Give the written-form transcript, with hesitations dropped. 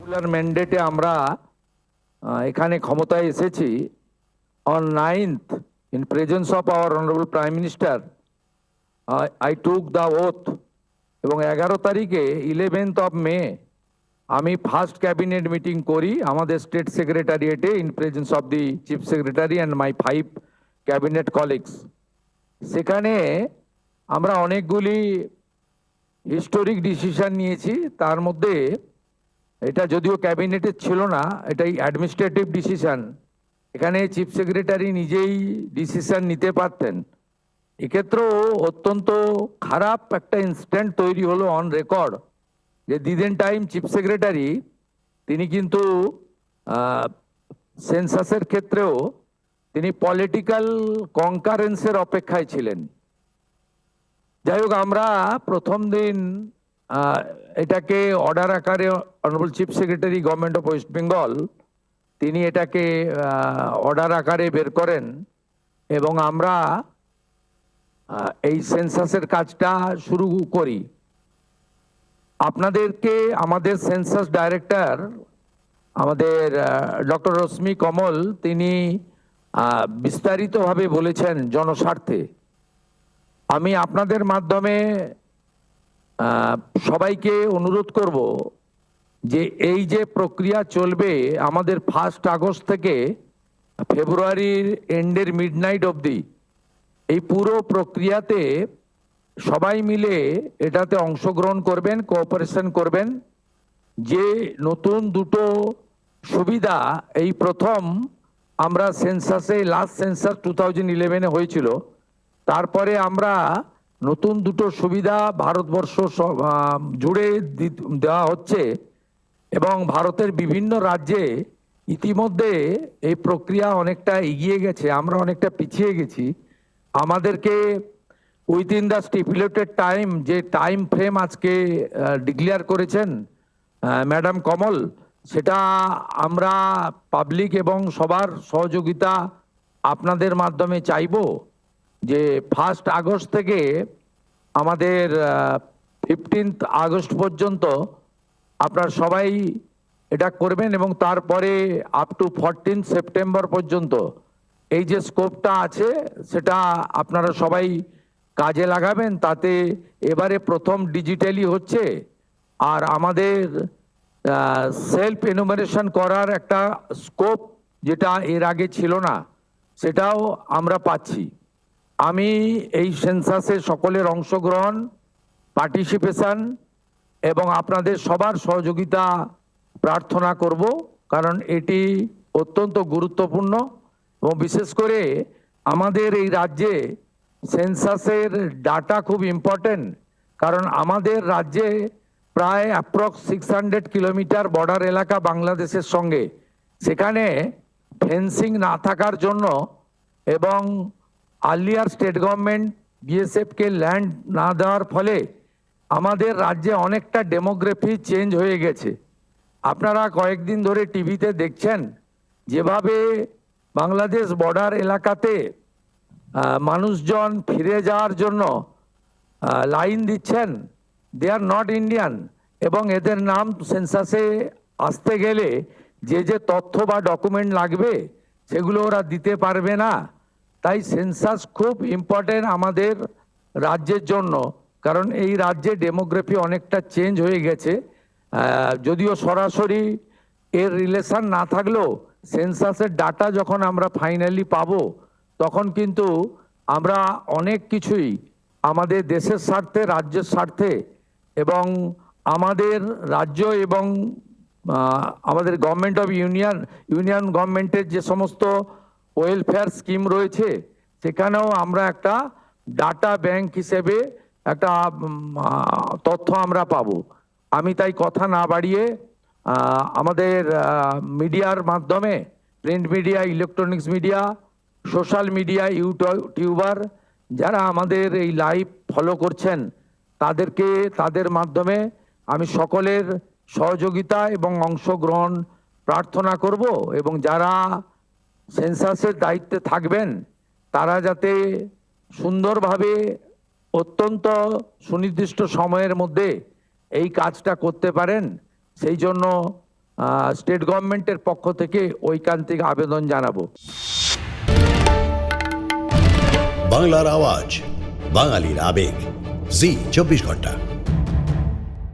Popular ম্যান্ডেটে আমরা এখানে ক্ষমতায় এসেছি। On 9th in presence of our honorable prime minister I took the oath এবং 11 তারিখে 11th of May আমি ফার্স্ট ক্যাবিনেট মিটিং করি আমাদের স্টেট সেক্রেটারিয়েটে in presence of the chief secretary and my 5 cabinet colleagues. সেখানে আমরা অনেকগুলি হিস্টোরিক ডিসিশন নিয়েছি। তার মধ্যে এটা যদিও ক্যাবিনেটের ছিল না, এটাই অ্যাডমিনিস্ট্রেটিভ ডিসিশন। এখানে চিফ সেক্রেটারি নিজেই ডিসিশন নিতে পারতেন। এক্ষেত্রেও অত্যন্ত খারাপ একটা ইনস্ট্যান্ট তৈরি হলো অন রেকর্ড যে দিদেন টাইম চিফ সেক্রেটারি তিনি কিন্তু সেন্সাসের ক্ষেত্রেও তিনি পলিটিক্যাল কনকারেন্সের অপেক্ষায় ছিলেন। যাই হোক, আমরা প্রথম দিন এটাকে অর্ডার আকারে honourable chief secretary government of West Bengal তিনি এটাকে অর্ডার আকারে বের করেন এবং আমরা এই সেন্সাসের কাজটা শুরু করি। আপনাদেরকে আমাদের সেন্সাস ডাইরেক্টর আমাদের ডক্টর রশ্মি কমল তিনি বিস্তারিতভাবে বলেছেন জনস্বার্থে। আমি আপনাদের মাধ্যমে সবাইকে অনুরোধ করব যে এই যে প্রক্রিয়া চলবে আমাদের 1 আগস্ট থেকে ফেব্রুয়ারির এন্ডের মিডনাইট অবধি, এই পুরো প্রক্রিয়াতে সবাই মিলে এটাতে অংশগ্রহণ করবেন, কোঅপারেশন করবেন। যে নতুন দুটো সুবিধা এই প্রথম আমরা সেন্সাসে, লাস্ট সেন্সাস 2011-এ হয়েছিল, তারপরে আমরা নতুন দুটো সুবিধা ভারতবর্ষ জুড়ে দেওয়া হচ্ছে এবং ভারতের বিভিন্ন রাজ্যে ইতিমধ্যে এই প্রক্রিয়া অনেকটা এগিয়ে গেছে, আমরা অনেকটা পিছিয়ে গেছি। আমাদেরকে উইদিন দ্য স্টিপুলেটেড টাইম, যে টাইম ফ্রেম আজকে ডিক্লেয়ার করেছেন ম্যাডাম কমল, সেটা আমরা পাবলিক এবং সবার সহযোগিতা আপনাদের মাধ্যমে চাইব যে 1 আগস্ট থেকে আমাদের 15 আগস্ট পর্যন্ত আপনারা সবাই এটা করবেন এবং তারপরে আপ টু 14 সেপ্টেম্বর পর্যন্ত এই যে স্কোপটা আছে সেটা আপনারা সবাই কাজে লাগাবেন। তাতে এবারে প্রথম ডিজিটালি হচ্ছে আর আমাদের সেলফ এনুমারেশন করার একটা স্কোপ যেটা এর আগে ছিল না সেটাও আমরা পাচ্ছি। আমি এই সেন্সাসে সকলের অংশগ্রহণ, পার্টিসিপেশন এবং আপনাদের সবার সহযোগিতা প্রার্থনা করব, কারণ এটি অত্যন্ত গুরুত্বপূর্ণ এবং বিশেষ করে আমাদের এই রাজ্যে সেন্সাসের ডাটা খুব ইম্পর্টেন্ট। কারণ আমাদের রাজ্যে প্রায় অ্যাপ্রক্স 600 কিলোমিটার বর্ডার এলাকা বাংলাদেশের সঙ্গে, সেখানে ফেন্সিং না থাকার জন্য এবং আর্লিয়ার স্টেট গভর্নমেন্ট বিএসএফকে ল্যান্ড না দেওয়ার ফলে আমাদের রাজ্যে অনেকটা ডেমোগ্রাফি চেঞ্জ হয়ে গেছে। আপনারা কয়েকদিন ধরে টিভিতে দেখছেন যেভাবে বাংলাদেশ বর্ডার এলাকাতে মানুষজন ফিরে যাওয়ার জন্য লাইন দিচ্ছেন, দে আর নট ইন্ডিয়ান এবং এদের নাম সেন্সাসে আসতে গেলে যে যে তথ্য বা ডকুমেন্ট লাগবে সেগুলো ওরা দিতে পারবে না। তাই সেন্সাস খুব ইম্পর্টেন্ট আমাদের রাজ্যের জন্য, কারণ এই রাজ্যে ডেমোগ্রাফি অনেকটা চেঞ্জ হয়ে গেছে। যদিও সরাসরি এর রিলেশন না থাকলেও সেন্সাসের ডাটা যখন আমরা ফাইনালি পাবো তখন কিন্তু আমরা অনেক কিছুই আমাদের দেশের স্বার্থে, রাজ্যের স্বার্থে এবং আমাদের রাজ্য এবং আমাদের গভর্নমেন্ট অফ ইউনিয়ন গভর্নমেন্টের যে সমস্ত ওয়েলফেয়ার স্কিম রয়েছে সেখানেও আমরা একটা ডাটা ব্যাংক হিসেবে একটা তথ্য আমরা পাবো। আমি তাই কথা না বাড়িয়ে আমাদের মিডিয়ার মাধ্যমে, print media, electronics media, social media, YouTuber যারা আমাদের এই লাইভ ফলো করছেন তাদেরকে, তাদের মাধ্যমে আমি সকলের সহযোগিতা এবং অংশগ্রহণ প্রার্থনা করব এবং যারা সেন্সাসের দায়িত্বে থাকবেন তারা যাতে সুন্দরভাবে অত্যন্ত সুনির্দিষ্ট সময়ের মধ্যে এই কাজটা করতে পারেন সেই জন্য স্টেট গভর্নমেন্টের পক্ষ থেকে ঐকান্তিক আবেদন জানাবো। বাংলার আওয়াজ, বাঙালির আবেগ, জি 24 ঘন্টা।